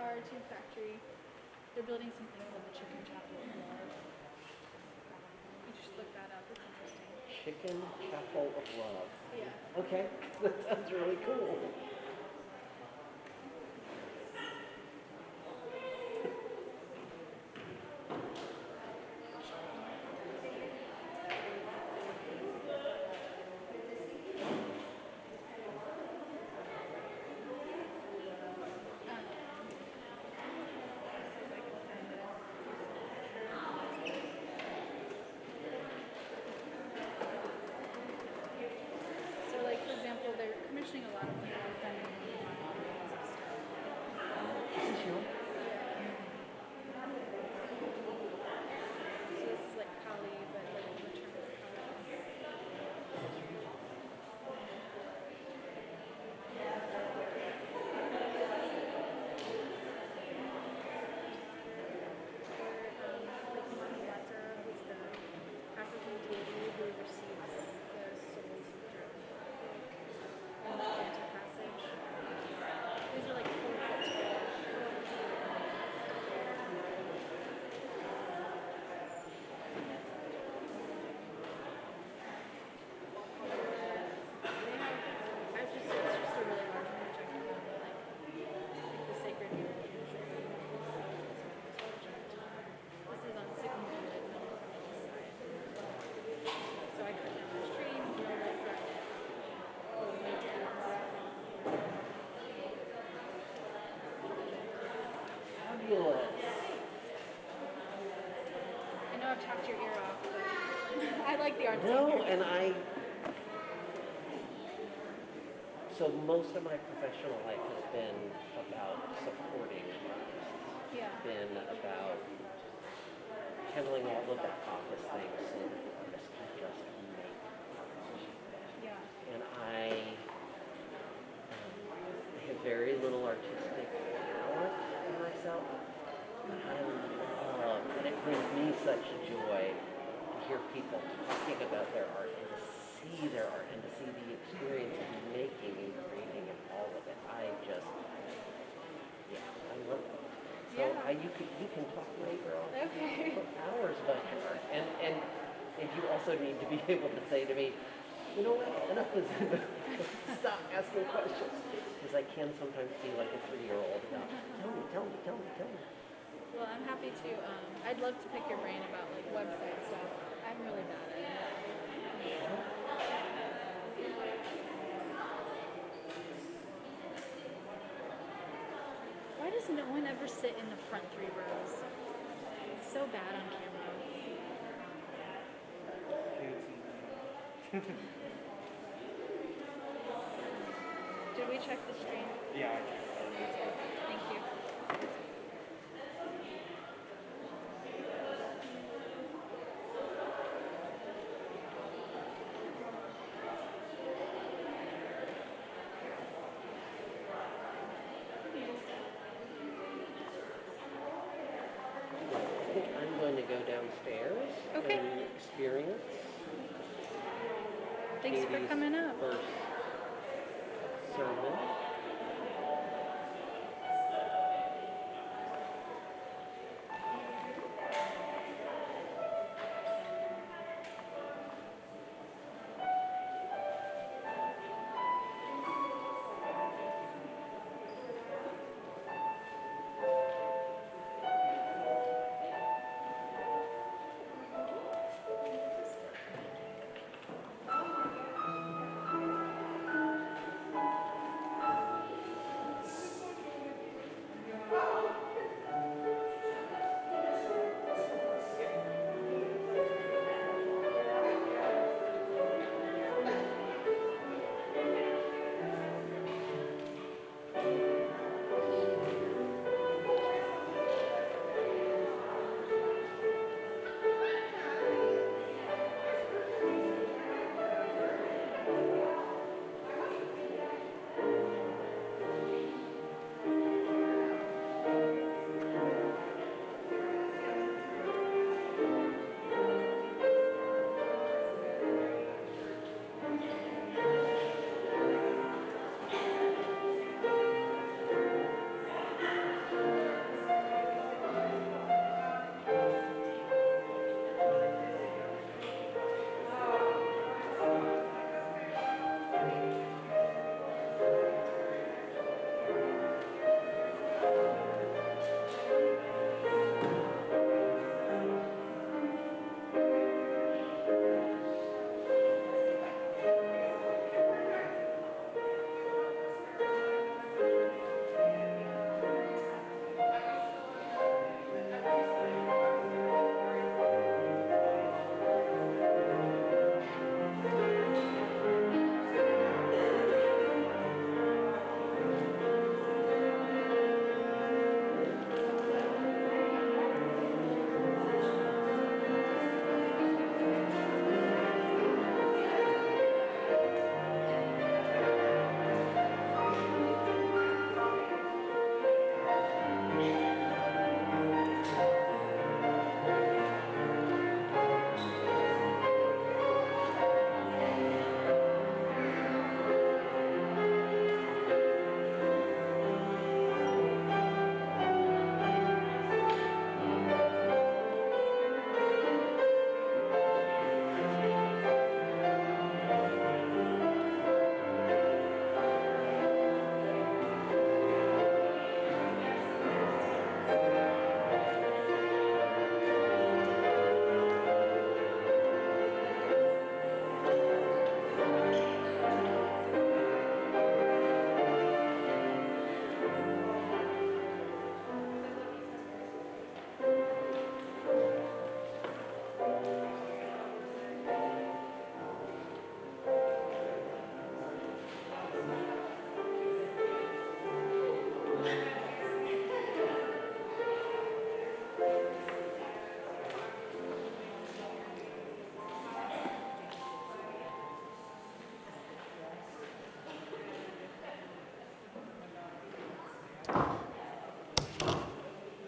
R2 factory. They're building something called the Chicken Chapel of Love. You should look that up. It's interesting. Chicken Chapel of Love. Yeah. Okay, that sounds really cool. So, like, for example, they're commissioning a lot of like feminine kinds of stuff. This is you. So this is like Kali, but like the term of Kali. Like Mahilata, who's the African deity who receives the souls of the anti-passage. These are like 4 foot tall. It's just a really large project of them, like the sacred mural usually. This is on Sycamore Wood, middle of the east side. So I cut down this tree and drove it right all the way down. Fabulous. I know I've talked your ear off, but I like the art scene. No, and so most of my professional life has been about supporting artists. Yeah. Been about handling all the back office things so that the artist can just make art. Yeah. And I have very little artistic talent in myself. And I love, and it brings me such joy to hear people talking about their art and to see their art and to see the experience of making and creating and all of it. I love it. So Yeah. you can talk to me, girl, Okay. for hours about your art. And you also need to be able to say to me, you know what, enough is enough. Stop asking questions. Because I can sometimes be like a 3-year-old about, tell me. Well, I'm happy to. I'd love to pick your brain about like website stuff. I'm really bad at it. Why does no one ever sit in the front 3 rows? It's so bad on camera. Did we check the stream? Yeah, I checked. Thank you. I think I'm going to go downstairs Okay. and experience Thanks for Katie's coming up. first sermon.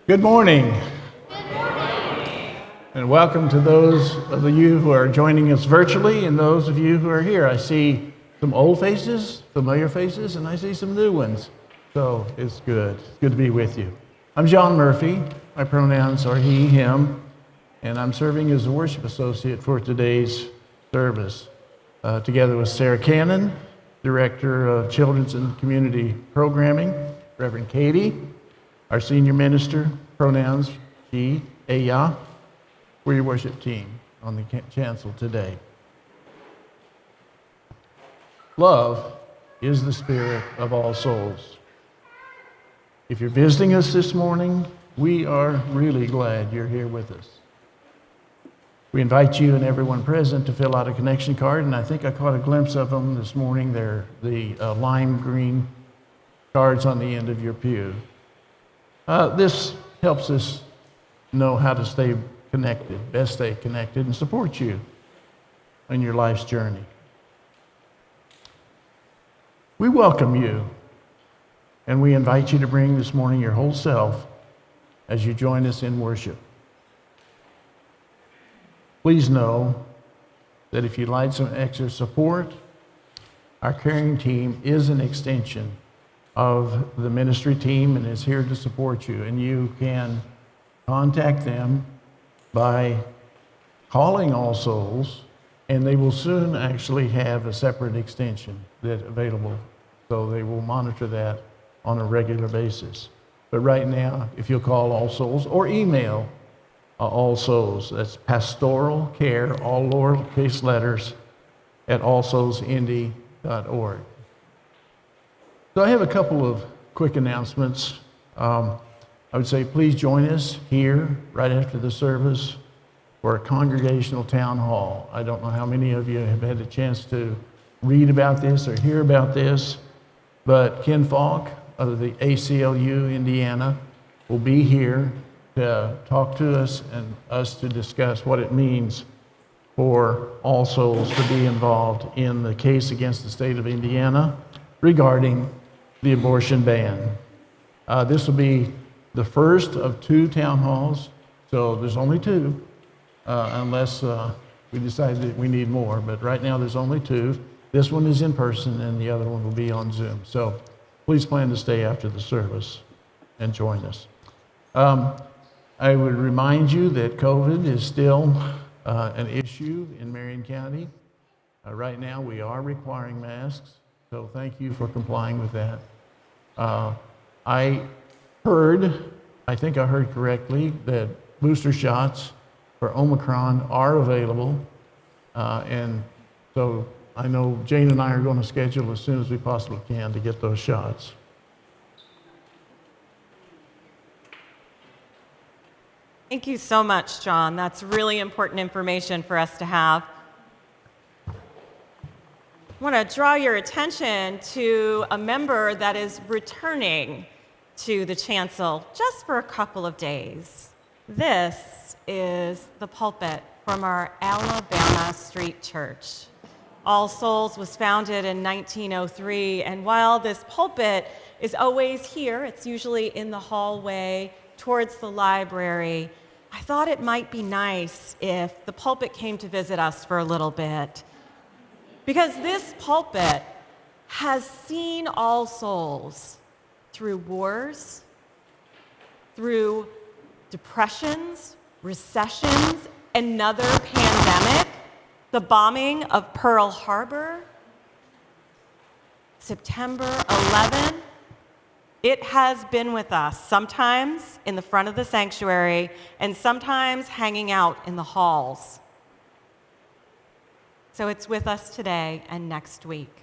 Good morning. And welcome to those of you who are joining us virtually and those of you who are here. I see some old faces, familiar faces, and I see some new ones. So it's good. It's good to be with you. I'm John Murphy. My pronouns are he, him, and I'm serving as a worship associate for today's service, together with Sarah Cannon, Director of Children's and Community Programming, Reverend Katie, our senior minister, pronouns she, ella. We're your worship team on the chancel today. Love is the spirit of all souls. If you're visiting us this morning, we are really glad you're here with us. We invite you and everyone present to fill out a connection card, and I think I caught a glimpse of them this morning. They're the lime green cards on the end of your pew. This helps us know how to stay connected, best stay connected, and support you in your life's journey. We welcome you, and we invite you to bring this morning your whole self as you join us in worship. Please know that if you'd like some extra support, our caring team is an extension of the ministry team and is here to support you. And you can contact them by calling All Souls, and they will soon actually have a separate extension that's available. So they will monitor that on a regular basis. But right now, if you'll call All Souls or email All Souls, that's pastoral care, all lowercase letters, at allsoulsindy.org. So I have a couple of quick announcements. I would say please join us here right after the service for a congregational town hall. I don't know how many of you have had a chance to read about this or hear about this, but Ken Falk of the ACLU Indiana will be here to talk to us and us to discuss what it means for All Souls to be involved in the case against the state of Indiana regarding the abortion ban. This will be the first of 2 town halls, so there's only 2, unless we decide that we need more, but right now there's only 2. This one is in person and the other one will be on Zoom. So please plan to stay after the service and join us. I would remind you that COVID is still an issue in Marion County. Right now we are requiring masks, so thank you for complying with that. I think I heard correctly that booster shots for Omicron are available. And so I know Jane and I are going to schedule as soon as we possibly can to get those shots. Thank you so much, John. That's really important information for us to have. I want to draw your attention to a member that is returning to the chancel just for a couple of days. This is the pulpit from our Alabama Street Church. All Souls was founded in 1903, and while this pulpit is always here, it's usually in the hallway towards the library, I thought it might be nice if the pulpit came to visit us for a little bit. Because this pulpit has seen All Souls through wars, through depressions, recessions, another pandemic, the bombing of Pearl Harbor, September 11. It has been with us, sometimes in the front of the sanctuary and sometimes hanging out in the halls. So it's with us today and next week.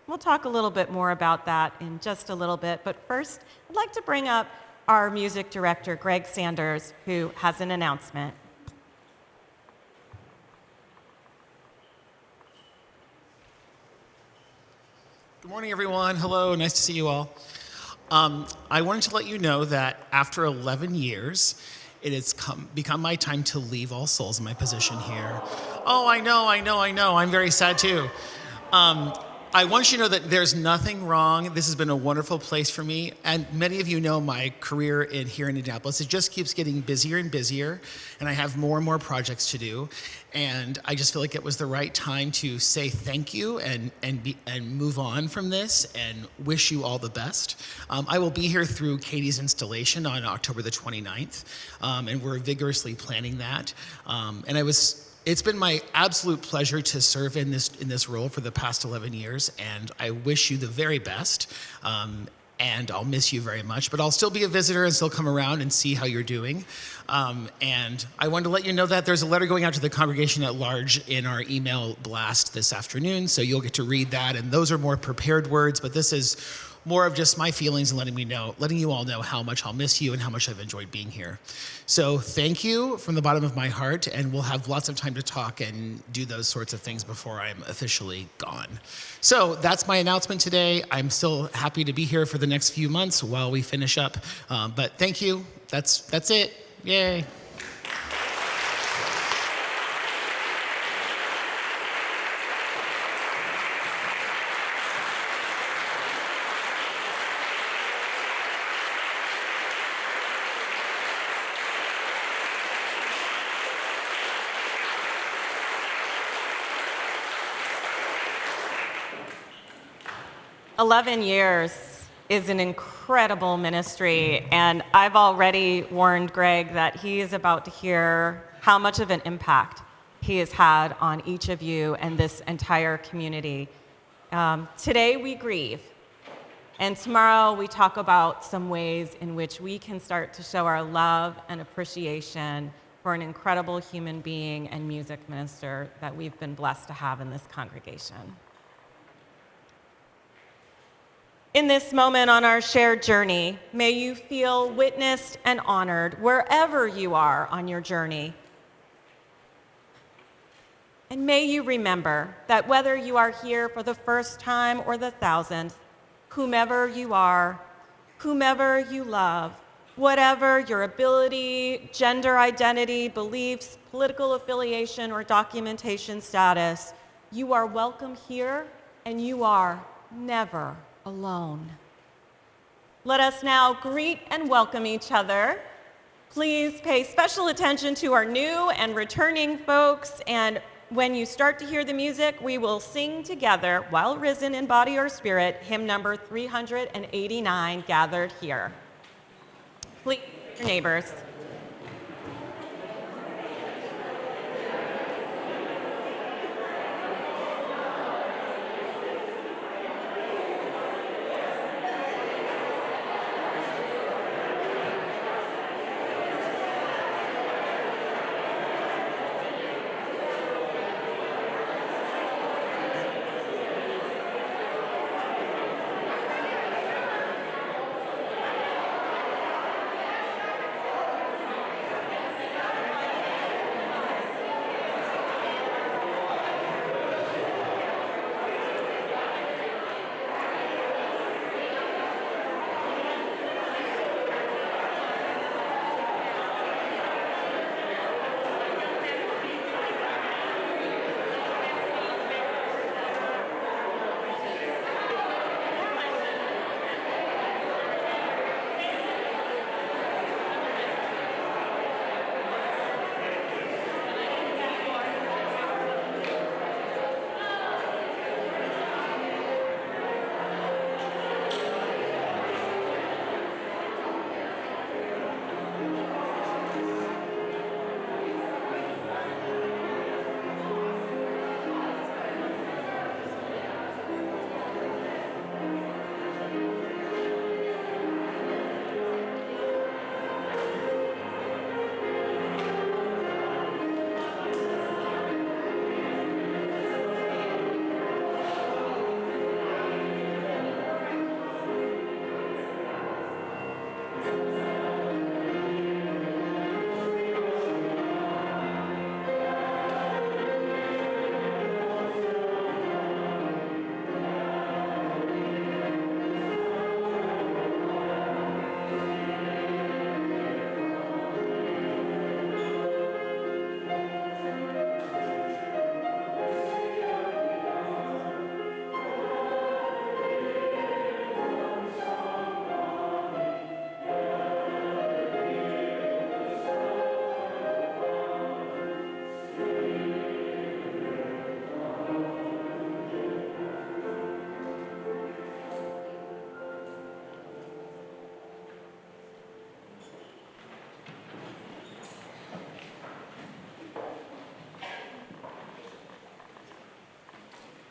We'll talk a little bit more about that in just a little bit, but first, I'd like to bring up our music director, Greg Sanders, who has an announcement. Good morning, everyone. Hello, nice to see you all. I wanted to let you know that after 11 years, it has become my time to leave All Souls in my position here. Oh, I know. I'm very sad too. I want you to know that there's nothing wrong. This has been a wonderful place for me. And many of you know my career here in Indianapolis. It just keeps getting busier and busier. And I have more and more projects to do. And I just feel like it was the right time to say thank you and move on from this and wish you all the best. I will be here through Katie's installation on October the 29th. And we're vigorously planning that. It's been my absolute pleasure to serve in this role for the past 11 years, and I wish you the very best. And I'll miss you very much, but I'll still be a visitor and still come around and see how you're doing. And I wanted to let you know that there's a letter going out to the congregation at large in our email blast this afternoon, so you'll get to read that. And those are more prepared words, but this is more of just my feelings and letting you all know how much I'll miss you and how much I've enjoyed being here. So thank you from the bottom of my heart, and we'll have lots of time to talk and do those sorts of things before I'm officially gone. So that's my announcement today. I'm still happy to be here for the next few months while we finish up. But thank you. That's it. Yay. "11 years is an incredible ministry, and I've already warned Greg that he is about to hear how much of an impact he has had on each of you and this entire community. Today we grieve, and tomorrow we talk about some ways in which we can start to show our love and appreciation for an incredible human being and music minister that we've been blessed to have in this congregation. In this moment on our shared journey, may you feel witnessed and honored wherever you are on your journey. And may you remember that whether you are here for the first time or the 1,000th, whomever you are, whomever you love, whatever your ability, gender identity, beliefs, political affiliation, or documentation status, you are welcome here and you are never alone. Let us now greet and welcome each other. Please pay special attention to our new and returning folks, and when you start to hear the music, we will sing together, while risen in body or spirit, hymn number 389, Gathered Here. Please, your neighbors.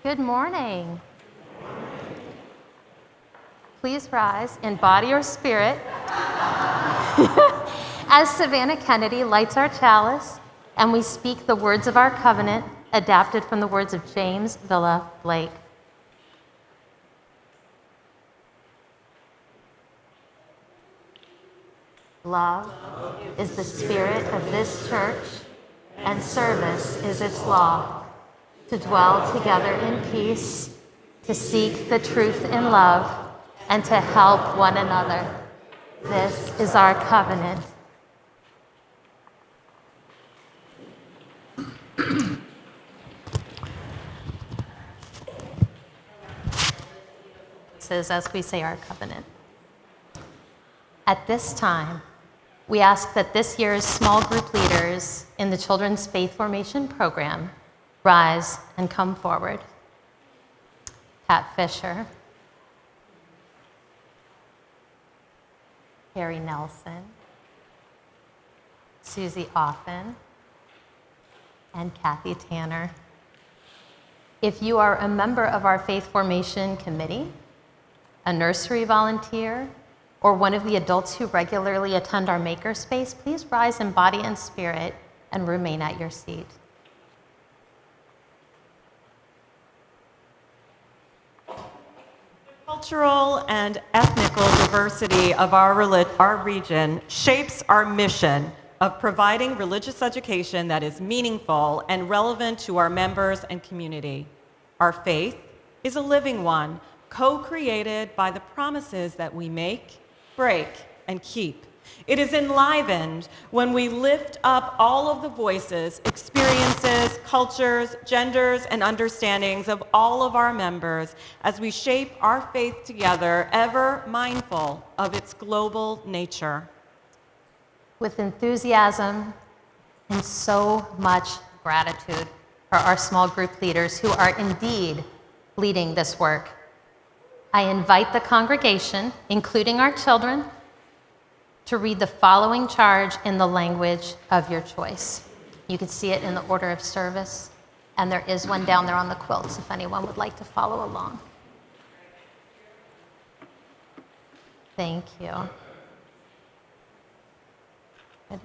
Good morning. Please rise in body or spirit as Savannah Kennedy lights our chalice and we speak the words of our covenant adapted from the words of James Villa Blake. Love is the spirit of this church, and service is its law. To dwell together in peace, to seek the truth in love, and to help one another. This is our covenant. Says as we say our covenant. At this time, we ask that this year's small group leaders in the Children's Faith Formation Program rise and come forward. Pat Fisher, Carrie Nelson, Susie Offen, and Kathy Tanner. If you are a member of our Faith Formation Committee, a nursery volunteer, or one of the adults who regularly attend our makerspace, please rise in body and spirit and remain at your seat. Cultural and ethnical diversity of our region shapes our mission of providing religious education that is meaningful and relevant to our members and community. Our faith is a living one, co-created by the promises that we make, break, and keep. It is enlivened when we lift up all of the voices, experiences, cultures, genders, and understandings of all of our members as we shape our faith together, ever mindful of its global nature. With enthusiasm and so much gratitude for our small group leaders who are indeed leading this work, I invite the congregation, including our children, to read the following charge in the language of your choice. You can see it in the order of service, and there is one down there on the quilts if anyone would like to follow along. Thank you. Ready?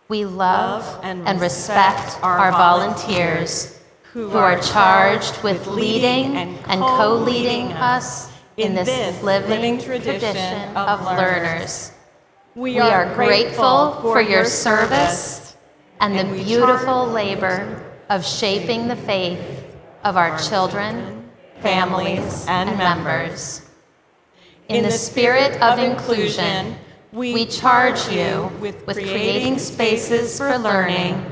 We love and respect our volunteers who are charged with leading and co-leading us in this living tradition of learners. We are grateful for your service and the beautiful labor of shaping the faith of our children, families, and members. In the spirit of inclusion, we charge you with creating spaces for learning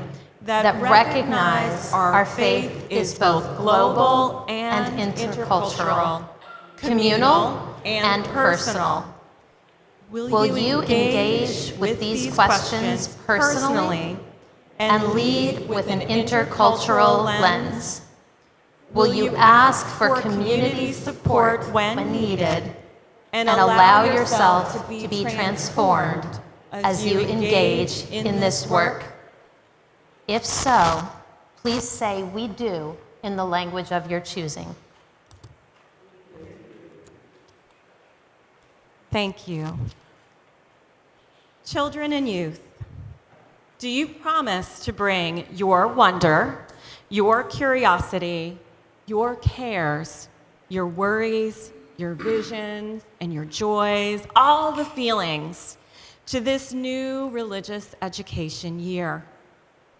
that recognize our faith is both global and intercultural, communal and personal. Will you engage with these questions personally and lead with an intercultural lens? Will you ask for community support when needed and allow yourself to be transformed as you engage in this work? If so, please say "we do" in the language of your choosing. Thank you. Children and youth, do you promise to bring your wonder, your curiosity, your cares, your worries, your visions, and your joys, all the feelings, to this new religious education year?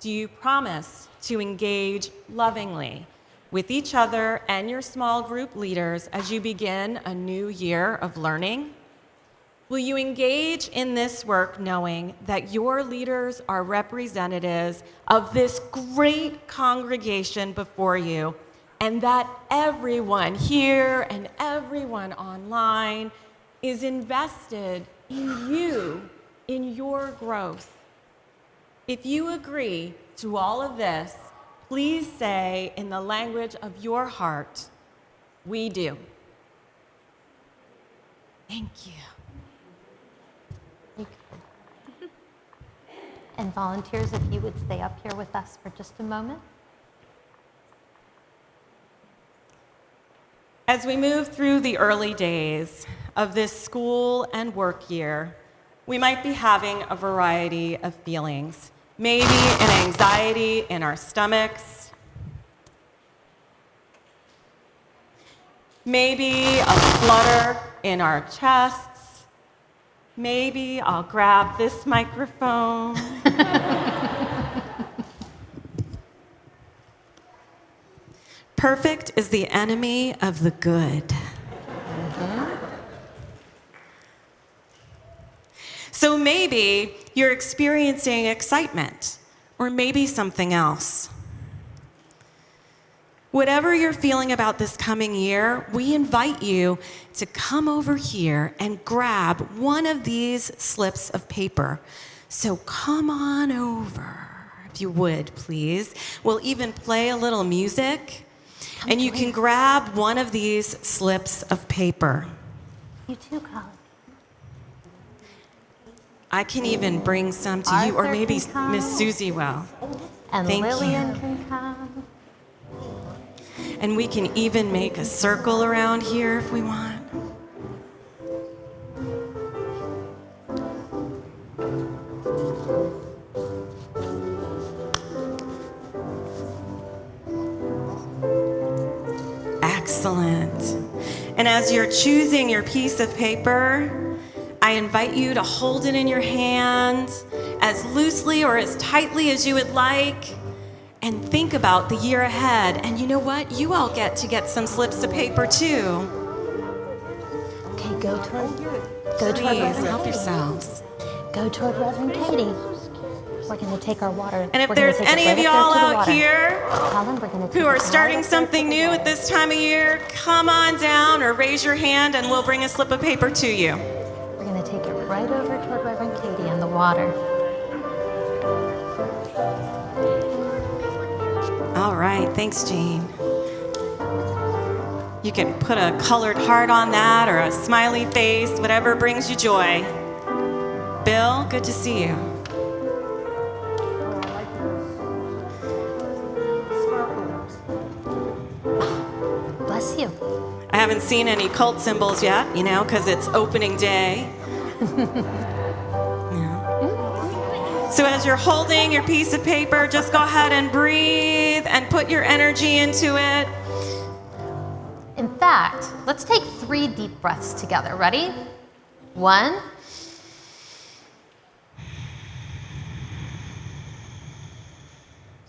Do you promise to engage lovingly with each other and your small group leaders as you begin a new year of learning? Will you engage in this work knowing that your leaders are representatives of this great congregation before you, and that everyone here and everyone online is invested in you, in your growth? If you agree to all of this, please say in the language of your heart, "We do." Thank you. And volunteers, if you would stay up here with us for just a moment. As we move through the early days of this school and work year, we might be having a variety of feelings. Maybe an anxiety in our stomachs, maybe a flutter in our chests, maybe I'll grab this microphone. Perfect is the enemy of the good. So maybe you're experiencing excitement, or maybe something else. Whatever you're feeling about this coming year, we invite you to come over here and grab one of these slips of paper. So come on over, if you would, please. We'll even play a little music, and you can grab one of these slips of paper. You too, Colin. I can even bring some to you, or Arthur maybe can come. Miss Susie will. And Thank Lillian you. can come. And we can even make a circle around here if we want. Excellent. And as you're choosing your piece of paper, I invite you to hold it in your hand as loosely or as tightly as you would like, and think about the year ahead. And you know what? You all get to get some slips of paper too. Okay, go toward Please Reverend help Katie. yourselves. Go toward Reverend Katie. We're going to take our water. And if we're gonna there's take it any right of up there y'all to the out water. here Colin, we're gonna take who it are right starting up there to something the new water. at this time of year, come on down or raise your hand and we'll bring a slip of paper to you. We're going to take it right over toward Reverend Katie and the water. All right, thanks, Jane. You can put a colored heart on that or a smiley face, whatever brings you joy. Bill, good to see you. Bless you. I haven't seen any cult symbols yet, you know, because it's opening day. Yeah. So as you're holding your piece of paper, just go ahead and breathe and put your energy into it. In fact, let's take 3 deep breaths together. Ready? 1.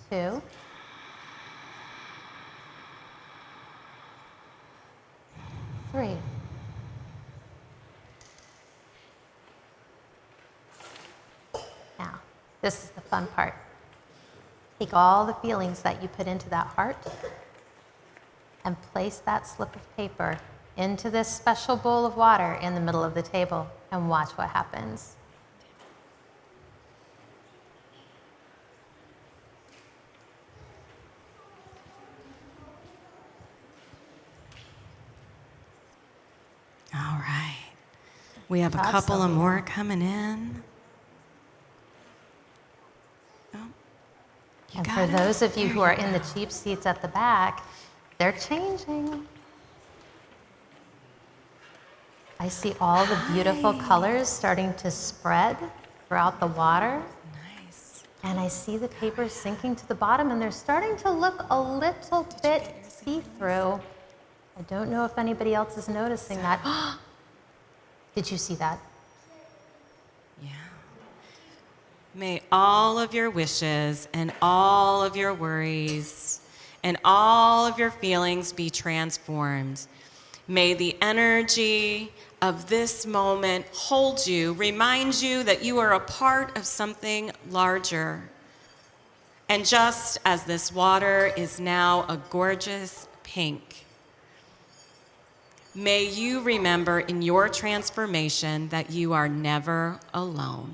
2. 3. Now, this is the fun part. Take all the feelings that you put into that heart and place that slip of paper into this special bowl of water in the middle of the table and watch what happens. All right. We have a That's couple of something. more coming in. Oh, you And got for it? those of you There who are you in the go. cheap seats at the back, they're changing. I see all the beautiful colors starting to spread throughout the water. Nice. And I see the papers sinking to the bottom, and they're starting to look a little bit see-through. I don't know if anybody else is noticing that. Did you see that? Yeah. May all of your wishes and all of your worries and all of your feelings be transformed. May the energy of this moment hold you, remind you that you are a part of something larger. And just as this water is now a gorgeous pink, may you remember in your transformation that you are never alone.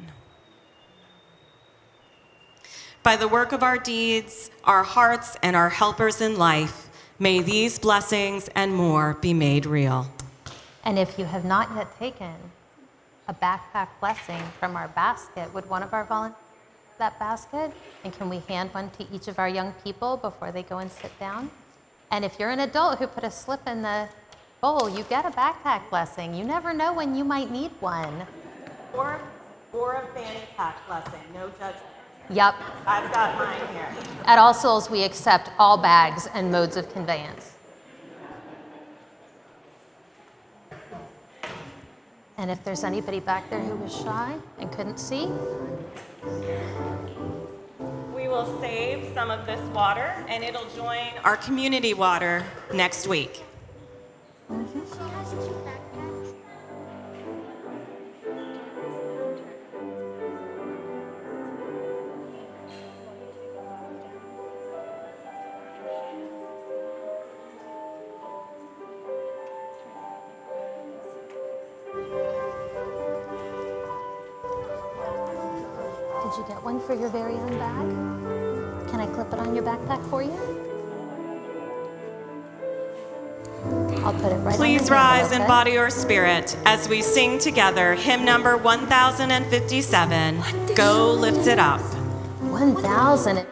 By the work of our deeds, our hearts, and our helpers in life, may these blessings and more be made real. And if you have not yet taken a backpack blessing from our basket, would one of our volunteers that basket? And can we hand one to each of our young people before they go and sit down? And if you're an adult who put a slip in the Cole, you get a backpack blessing. You never know when you might need one. Or a fanny pack blessing, no judgment. Yep. I've got mine here. At All Souls, we accept all bags and modes of conveyance. And if there's anybody back there who was shy and couldn't see, We will save some of this water and it'll join our community water next week. She has two backpacks. did you get one for your very own bag? Can I clip it on your backpack for you? I'll put it right Please on the handle, rise in okay? body or spirit as we sing together hymn number 1057, Go Lift It Up. 1,000.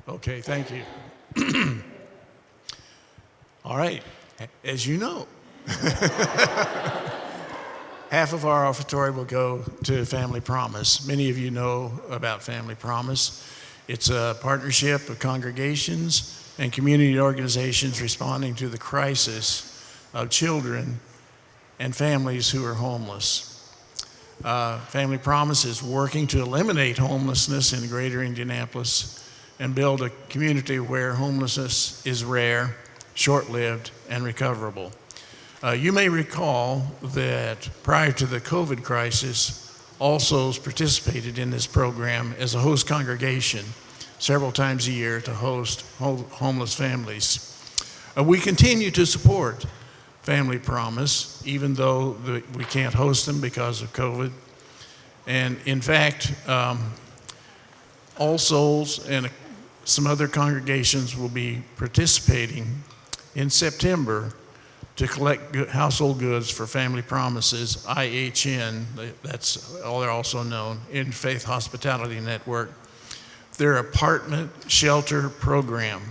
Okay, thank you. All right, as you know, half of our offertory will go to Family Promise. Many of you know about Family Promise. It's a partnership of congregations and community organizations responding to the crisis of children and families who are homeless. Family Promise is working to eliminate homelessness in greater Indianapolis and build a community where homelessness is rare, short-lived, and recoverable. You may recall that prior to the COVID crisis, All Souls participated in this program as a host congregation several times a year to host homeless families. We continue to support Family Promise, even though we can't host them because of COVID. And in fact, All Souls and some other congregations will be participating in September to collect household goods for Family Promises, IHN, that's all they're also known, Interfaith Hospitality Network, their apartment shelter program.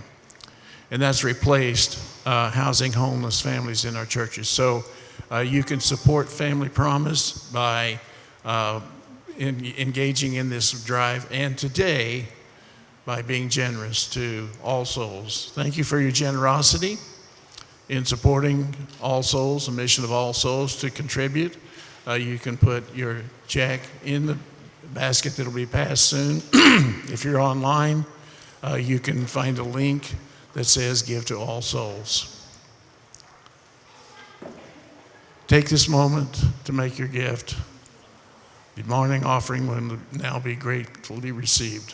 And that's replaced housing homeless families in our churches. So you can support Family Promise by engaging in this drive, and today by being generous to All Souls. Thank you for your generosity in supporting All Souls, the mission of All Souls to contribute. You can put your check in the basket that'll be passed soon. If you're online, you can find a link that says Give to All Souls. Take this moment to make your gift. The morning offering will now be gratefully received.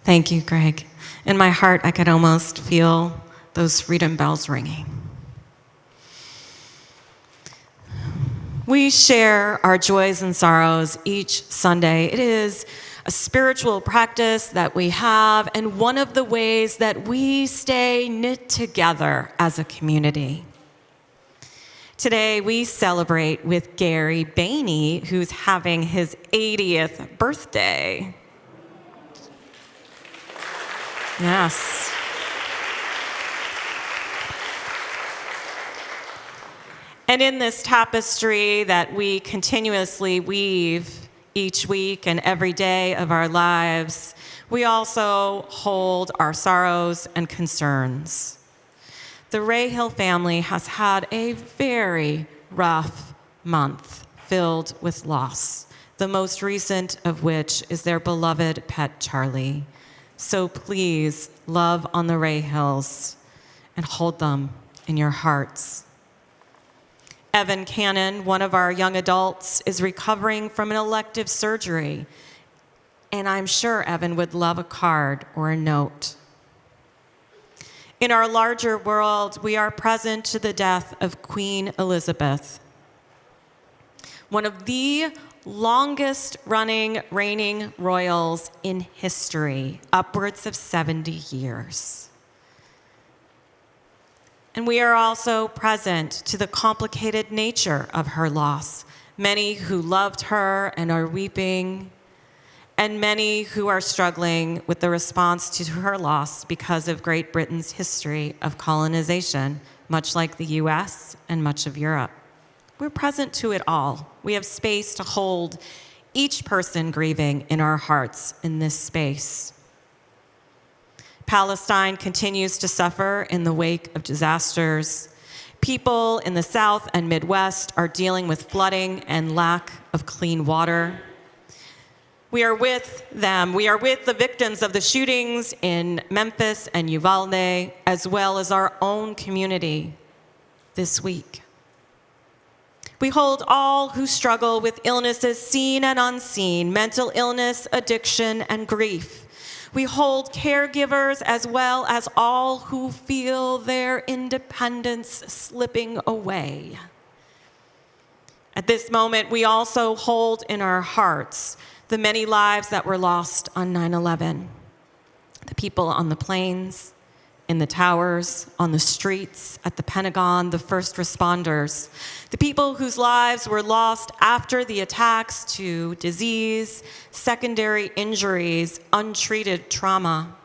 Thank you, Greg. In my heart, I could almost feel those freedom bells ringing. We share our joys and sorrows each Sunday. It is a spiritual practice that we have, and one of the ways that we stay knit together as a community. Today, we celebrate with Gary Bainey, who's having his 80th birthday. Yes. And in this tapestry that we continuously weave each week and every day of our lives, we also hold our sorrows and concerns. The Rahill family has had a very rough month filled with loss, the most recent of which is their beloved pet Charlie. So please love on the Rahills and hold them in your hearts. Evan Cannon, one of our young adults, is recovering from an elective surgery, and I'm sure Evan would love a card or a note. In our larger world, we are present to the death of Queen Elizabeth, one of the longest-running reigning royals in history, upwards of 70 years. And we are also present to the complicated nature of her loss. Many who loved her and are weeping, and many who are struggling with the response to her loss because of Great Britain's history of colonization, much like the US and much of Europe. We're present to it all. We have space to hold each person grieving in our hearts in this space. Palestine continues to suffer in the wake of disasters. People in the South and Midwest are dealing with flooding and lack of clean water. We are with them. We are with the victims of the shootings in Memphis and Uvalde, as well as our own community this week. We hold all who struggle with illnesses seen and unseen, mental illness, addiction, and grief. We hold caregivers as well as all who feel their independence slipping away. At this moment, we also hold in our hearts the many lives that were lost on 9/11. The people on the planes, in the towers, on the streets, at the Pentagon, the first responders, the people whose lives were lost after the attacks to disease, secondary injuries, untreated trauma,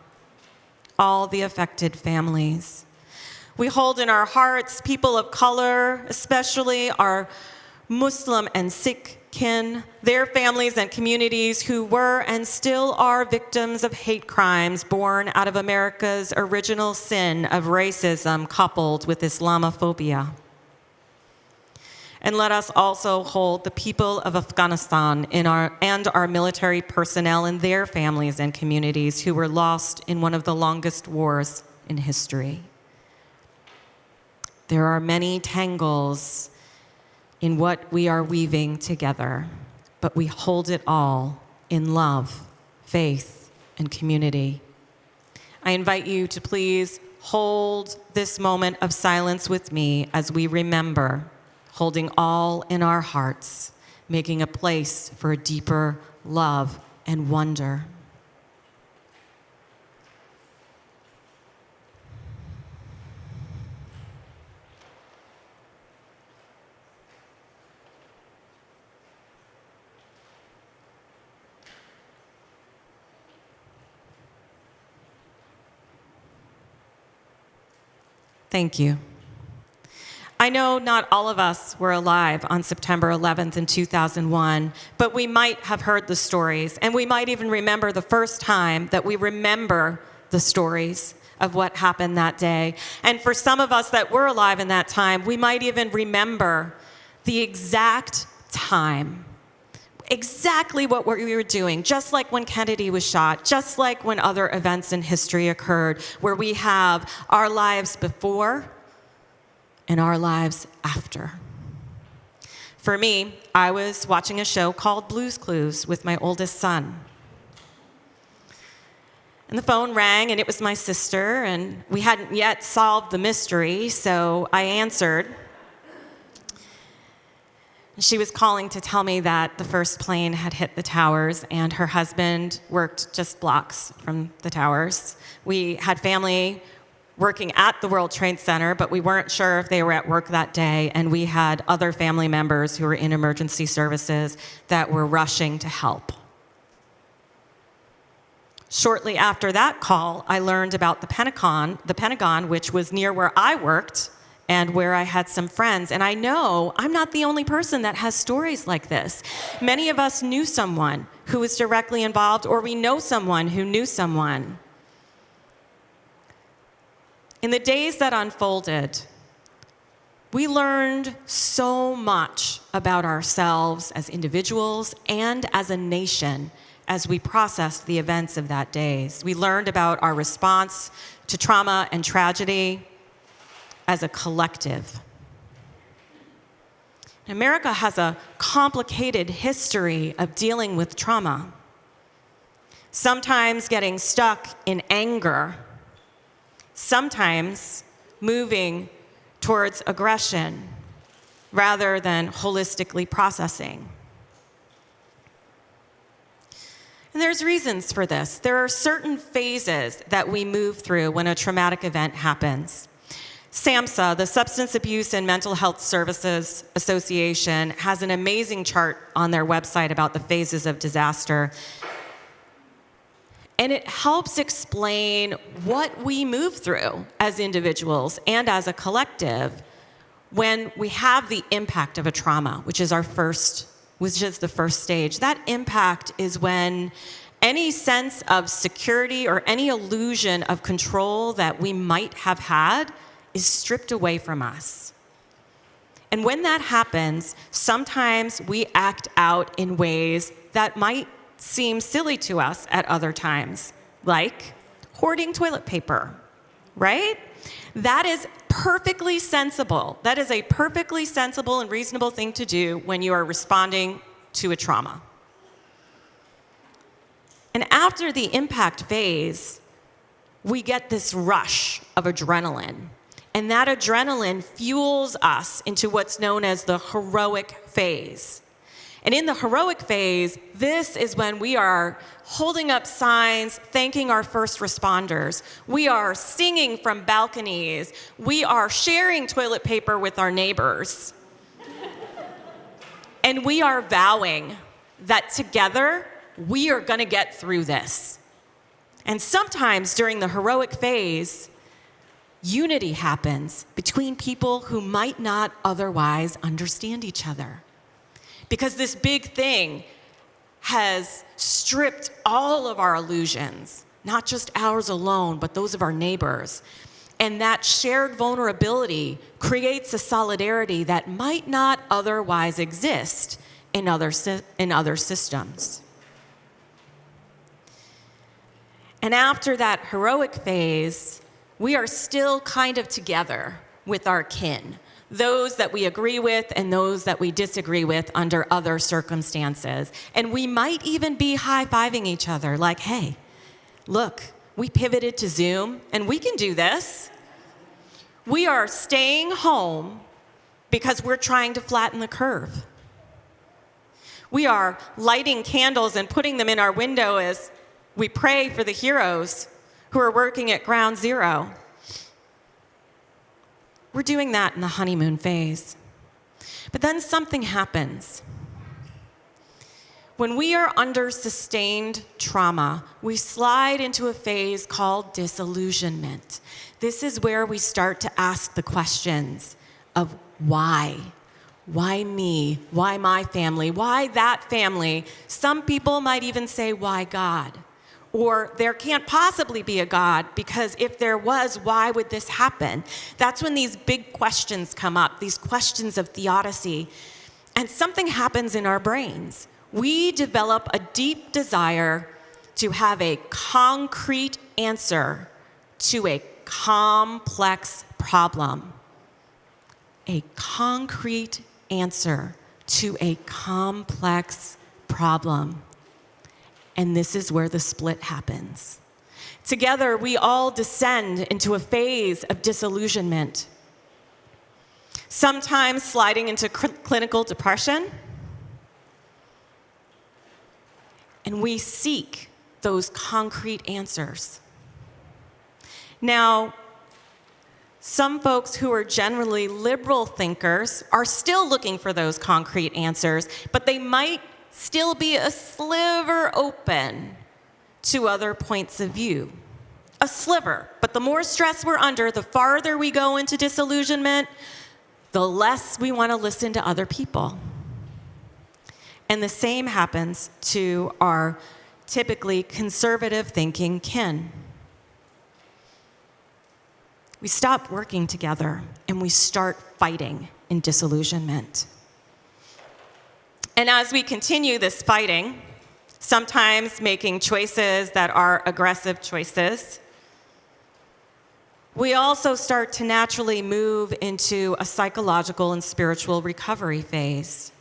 all the affected families. We hold in our hearts people of color, especially our Muslim and Sikh kin, their families and communities who were and still are victims of hate crimes born out of America's original sin of racism coupled with Islamophobia. And let us also hold the people of Afghanistan and our military personnel and their families and communities who were lost in one of the longest wars in history. There are many tangles in what we are weaving together, but we hold it all in love, faith, and community. I invite you to please hold this moment of silence with me as we remember, holding all in our hearts, making a place for a deeper love and wonder. Thank you. I know not all of us were alive on September 11th in 2001, but we might have heard the stories, and we might even remember the first time that we remember the stories of what happened that day. And for some of us that were alive in that time, we might even remember the exact time, exactly what we were doing, just like when Kennedy was shot, just like when other events in history occurred, where we have our lives before and our lives after. For me, I was watching a show called Blue's Clues with my oldest son. And the phone rang, and it was my sister, and we hadn't yet solved the mystery, so I answered. She was calling to tell me that the first plane had hit the towers, and her husband worked just blocks from the towers. We had family working at the World Trade Center, but we weren't sure if they were at work that day, and we had other family members who were in emergency services that were rushing to help. Shortly after that call, I learned about the Pentagon, which was near where I worked and where I had some friends. And I know I'm not the only person that has stories like this. Many of us knew someone who was directly involved, or we know someone who knew someone. In the days that unfolded, we learned so much about ourselves as individuals and as a nation as we processed the events of that day. We learned about our response to trauma and tragedy as a collective. America has a complicated history of dealing with trauma, sometimes getting stuck in anger, sometimes moving towards aggression rather than holistically processing. And there's reasons for this. There are certain phases that we move through when a traumatic event happens. SAMHSA, the Substance Abuse and Mental Health Services Association, has an amazing chart on their website about the phases of disaster. And it helps explain what we move through as individuals and as a collective when we have the impact of a trauma, which is the first stage. That impact is when any sense of security or any illusion of control that we might have had is stripped away from us. And when that happens, sometimes we act out in ways that might seem silly to us at other times, like hoarding toilet paper, right? That is perfectly sensible. That is a perfectly sensible and reasonable thing to do when you are responding to a trauma. And after the impact phase, we get this rush of adrenaline. And that adrenaline fuels us into what's known as the heroic phase. And in the heroic phase, this is when we are holding up signs, thanking our first responders. We are singing from balconies. We are sharing toilet paper with our neighbors. And we are vowing that together, we are going to get through this. And sometimes during the heroic phase, unity happens between people who might not otherwise understand each other. Because this big thing has stripped all of our illusions, not just ours alone, but those of our neighbors. And that shared vulnerability creates a solidarity that might not otherwise exist in other systems. And after that heroic phase, we are still kind of together with our kin, those that we agree with and those that we disagree with under other circumstances. And we might even be high-fiving each other like, hey, look, we pivoted to Zoom and we can do this. We are staying home because we're trying to flatten the curve. We are lighting candles and putting them in our window as we pray for the heroes who are working at Ground Zero. We're doing that in the honeymoon phase. But then something happens. When we are under sustained trauma, we slide into a phase called disillusionment. This is where we start to ask the questions of why? Why me? Why my family? Why that family? Some people might even say, why God? Or there can't possibly be a God because if there was, why would this happen? That's when these big questions come up, these questions of theodicy. And something happens in our brains. We develop a deep desire to have a concrete answer to a complex problem. A concrete answer to a complex problem. And this is where the split happens. Together, we all descend into a phase of disillusionment, sometimes sliding into clinical depression, and we seek those concrete answers. Now, some folks who are generally liberal thinkers are still looking for those concrete answers, but they might still be a sliver open to other points of view. A sliver, but the more stress we're under, the farther we go into disillusionment, the less we want to listen to other people. And the same happens to our typically conservative thinking kin. We stop working together and we start fighting in disillusionment. And as we continue this fighting, sometimes making choices that are aggressive choices, we also start to naturally move into a psychological and spiritual recovery phase.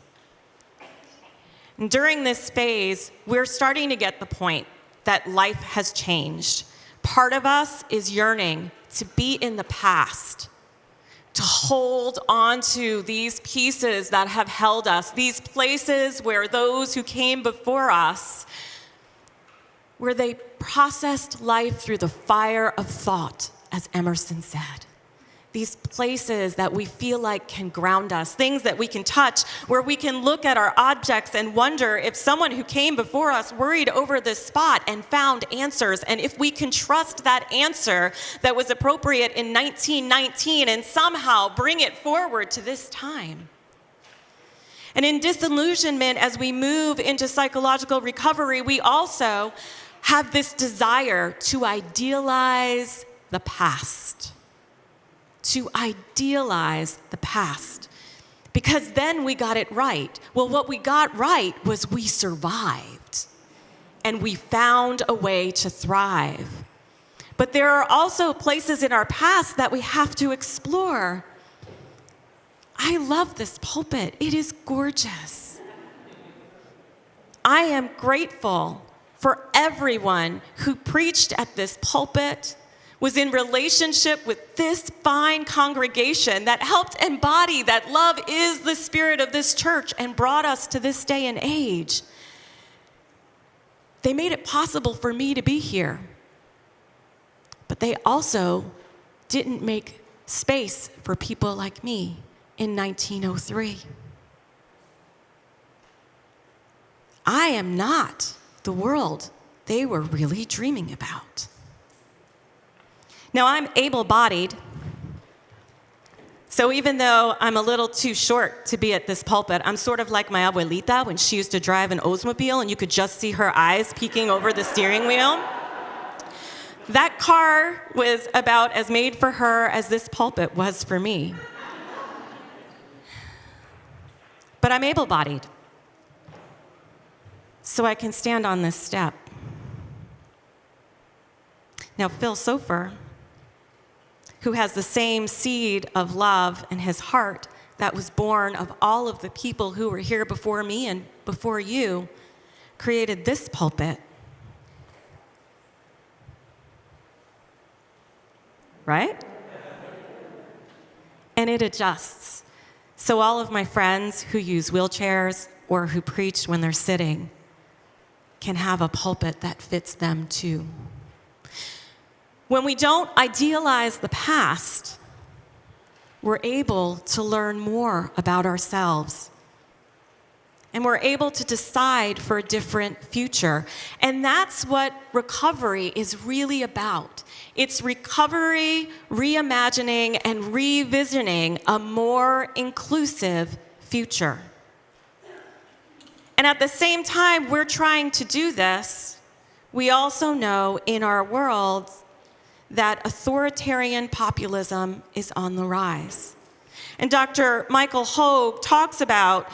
And during this phase, we're starting to get the point that life has changed. Part of us is yearning to be in the past, to hold on to these pieces that have held us, these places where those who came before us, where they processed life through the fire of thought, as Emerson said. These places that we feel like can ground us, things that we can touch, where we can look at our objects and wonder if someone who came before us worried over this spot and found answers, and if we can trust that answer that was appropriate in 1919 and somehow bring it forward to this time. And in disillusionment, as we move into psychological recovery, we also have this desire to idealize the past. To idealize the past, because then we got it right. Well, what we got right was we survived, and we found a way to thrive. But there are also places in our past that we have to explore. I love this pulpit. It is gorgeous. I am grateful for everyone who preached at this pulpit, was in relationship with this fine congregation that helped embody that love is the spirit of this church and brought us to this day and age. They made it possible for me to be here, but they also didn't make space for people like me in 1903. I am not the world they were really dreaming about. Now, I'm able-bodied, so even though I'm a little too short to be at this pulpit, I'm sort of like my abuelita when she used to drive an Oldsmobile and you could just see her eyes peeking over the steering wheel. That car was about as made for her as this pulpit was for me. But I'm able-bodied, so I can stand on this step. Now, Phil Sofer, who has the same seed of love in his heart that was born of all of the people who were here before me and before you, created this pulpit. Right? And it adjusts. So all of my friends who use wheelchairs or who preach when they're sitting can have a pulpit that fits them too. When we don't idealize the past, we're able to learn more about ourselves. And we're able to decide for a different future. And that's what recovery is really about. It's recovery, reimagining, and revisiting a more inclusive future. And at the same time we're trying to do this, we also know in our world that authoritarian populism is on the rise. And Dr. Michael Hogue talks about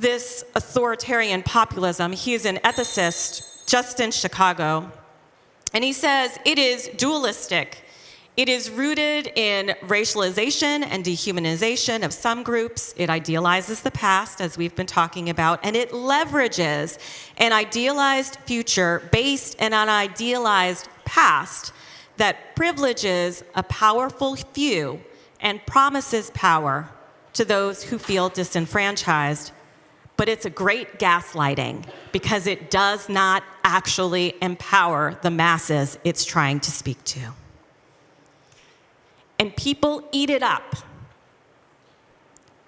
this authoritarian populism. He is an ethicist just in Chicago. And he says it is dualistic. It is rooted in racialization and dehumanization of some groups. It idealizes the past, as we've been talking about, and it leverages an idealized future based on an idealized past that privileges a powerful few and promises power to those who feel disenfranchised. But it's a great gaslighting because it does not actually empower the masses it's trying to speak to. And people eat it up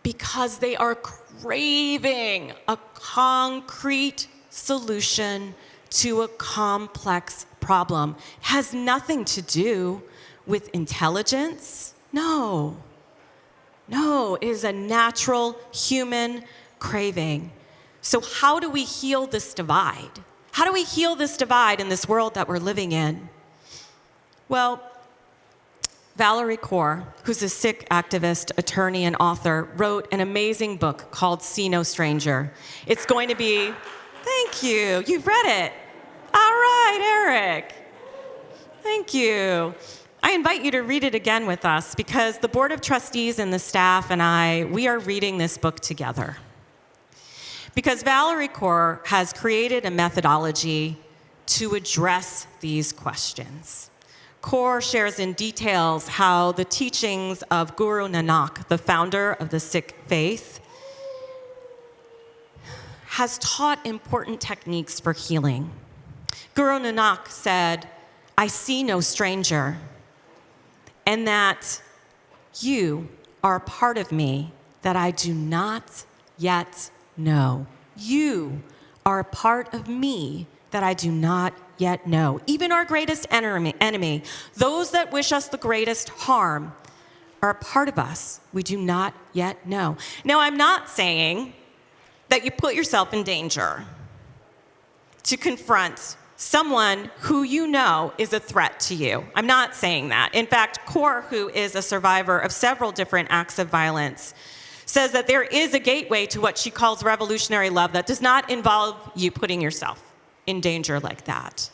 because they are craving a concrete solution to a complex problem. It has nothing to do with intelligence. No, it is a natural human craving. So how do we heal this divide? How do we heal this divide in this world that we're living in? Well, Valerie Kaur, who's a Sikh activist, attorney, and author, wrote an amazing book called See No Stranger. It's going to be, thank you, you've read it. All right, Eric. Thank you. I invite you to read it again with us because the Board of Trustees and the staff and we are reading this book together. Because Valerie Kaur has created a methodology to address these questions. Kaur shares in details how the teachings of Guru Nanak, the founder of the Sikh faith, has taught important techniques for healing. Guru Nanak said, "I see no stranger," and that you are a part of me that I do not yet know. You are a part of me that I do not yet know. Even our greatest enemy, those that wish us the greatest harm, are a part of us we do not yet know. Now, I'm not saying that you put yourself in danger to confront someone who you know is a threat to you. I'm not saying that. In fact, Kaur, who is a survivor of several different acts of violence, says that there is a gateway to what she calls revolutionary love that does not involve you putting yourself in danger like that.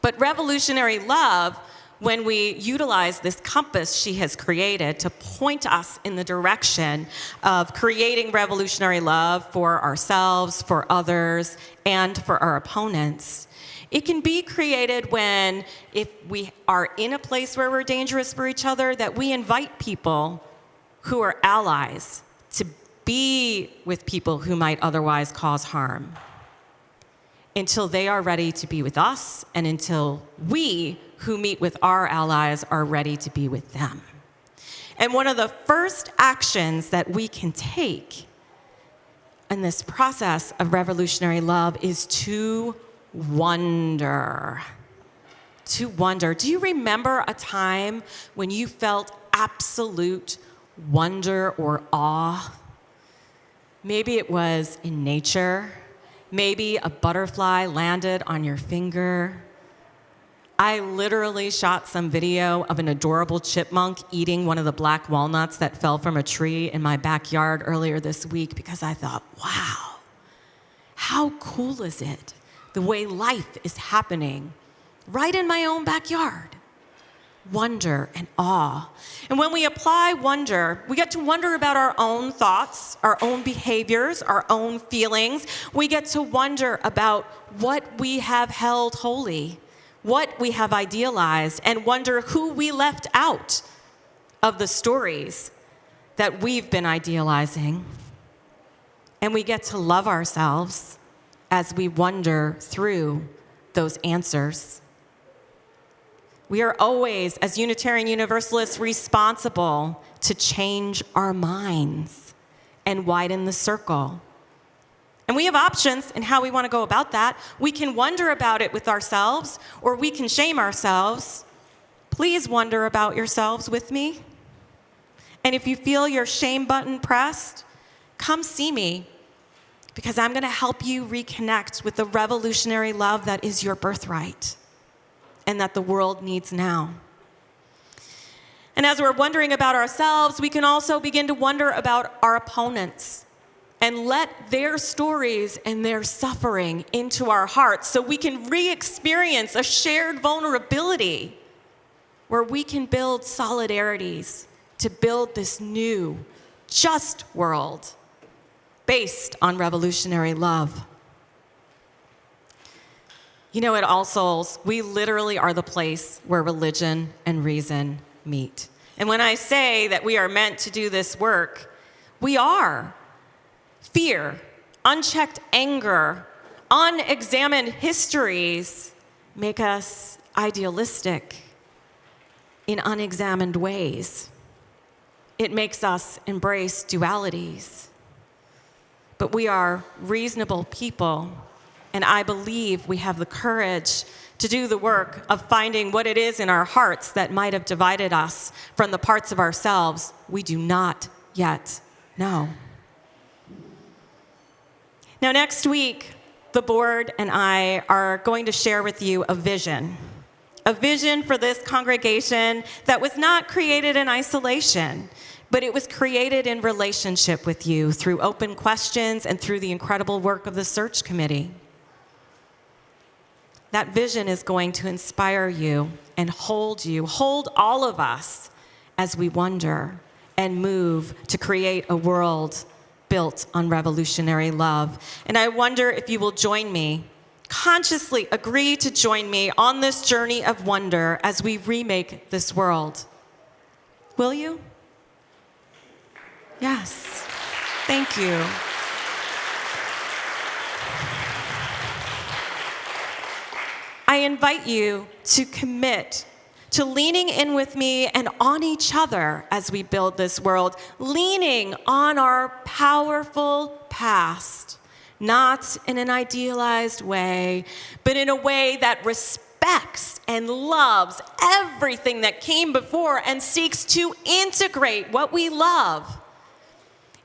But revolutionary love, when we utilize this compass she has created to point us in the direction of creating revolutionary love for ourselves, for others, and for our opponents, it can be created when, if we are in a place where we're dangerous for each other, that we invite people who are allies to be with people who might otherwise cause harm until they are ready to be with us and until we who meet with our allies are ready to be with them. And one of the first actions that we can take in this process of revolutionary love is to wonder. To wonder. Do you remember a time when you felt absolute wonder or awe? Maybe it was in nature. Maybe a butterfly landed on your finger. I literally shot some video of an adorable chipmunk eating one of the black walnuts that fell from a tree in my backyard earlier this week because I thought, wow, how cool is it the way life is happening right in my own backyard? Wonder and awe. And when we apply wonder, we get to wonder about our own thoughts, our own behaviors, our own feelings. We get to wonder about what we have held holy, what we have idealized, and wonder who we left out of the stories that we've been idealizing. And we get to love ourselves as we wonder through those answers. We are always, as Unitarian Universalists, responsible to change our minds and widen the circle. And we have options in how we want to go about that. We can wonder about it with ourselves, or we can shame ourselves. Please wonder about yourselves with me. And if you feel your shame button pressed, come see me, because I'm going to help you reconnect with the revolutionary love that is your birthright and that the world needs now. And as we're wondering about ourselves, we can also begin to wonder about our opponents and let their stories and their suffering into our hearts so we can re-experience a shared vulnerability where we can build solidarities to build this new, just world based on revolutionary love. You know, at All Souls, we literally are the place where religion and reason meet. And when I say that we are meant to do this work, we are. Fear, unchecked anger, unexamined histories make us idealistic in unexamined ways. It makes us embrace dualities. But we are reasonable people, and I believe we have the courage to do the work of finding what it is in our hearts that might have divided us from the parts of ourselves we do not yet know. Now, next week, the board and I are going to share with you a vision for this congregation that was not created in isolation, but it was created in relationship with you through open questions and through the incredible work of the search committee. That vision is going to inspire you and hold all of us as we wonder and move to create a world built on revolutionary love. And I wonder if you will join me, consciously agree to join me on this journey of wonder as we remake this world. Will you? Yes. Thank you. I invite you to commit to leaning in with me and on each other as we build this world, leaning on our powerful past, not in an idealized way, but in a way that respects and loves everything that came before and seeks to integrate what we love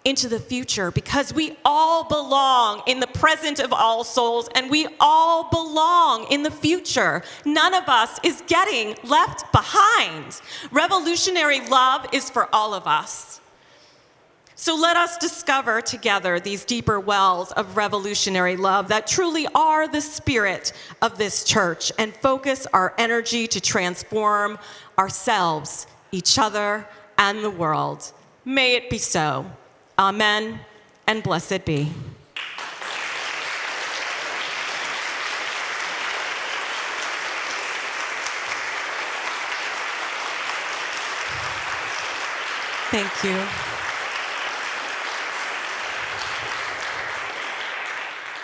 into the future, because we all belong in the present of All Souls, and we all belong in the future. None of us is getting left behind. Revolutionary love is for all of us. So let us discover together these deeper wells of revolutionary love that truly are the spirit of this church, and focus our energy to transform ourselves, each other, and the world. May it be so. Amen, and blessed be. Thank you.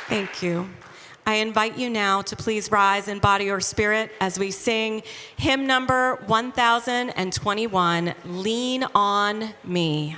Thank you. I invite you now to please rise in body or spirit as we sing hymn number 1021, Lean on Me.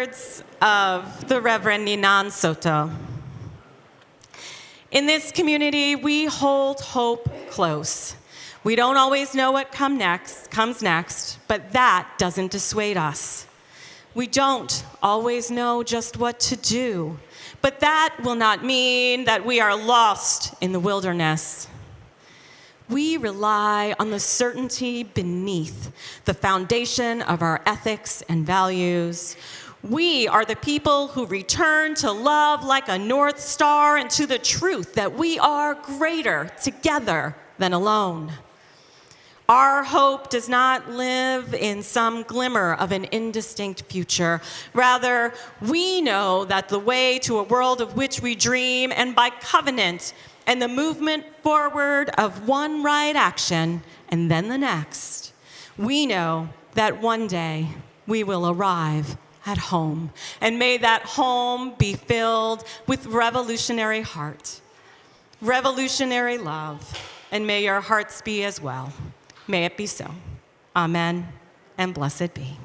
words of the Reverend Ninan Soto. In this community, we hold hope close. We don't always know what comes next, but that doesn't dissuade us. We don't always know just what to do, but that will not mean that we are lost in the wilderness. We rely on the certainty beneath the foundation of our ethics and values. We are the people who return to love like a North Star and to the truth that we are greater together than alone. Our hope does not live in some glimmer of an indistinct future. Rather, we know that the way to a world of which we dream, and by covenant and the movement forward of one right action and then the next, we know that one day we will arrive at home. And may that home be filled with revolutionary heart, revolutionary love, and may your hearts be as well. May it be so. Amen, and blessed be.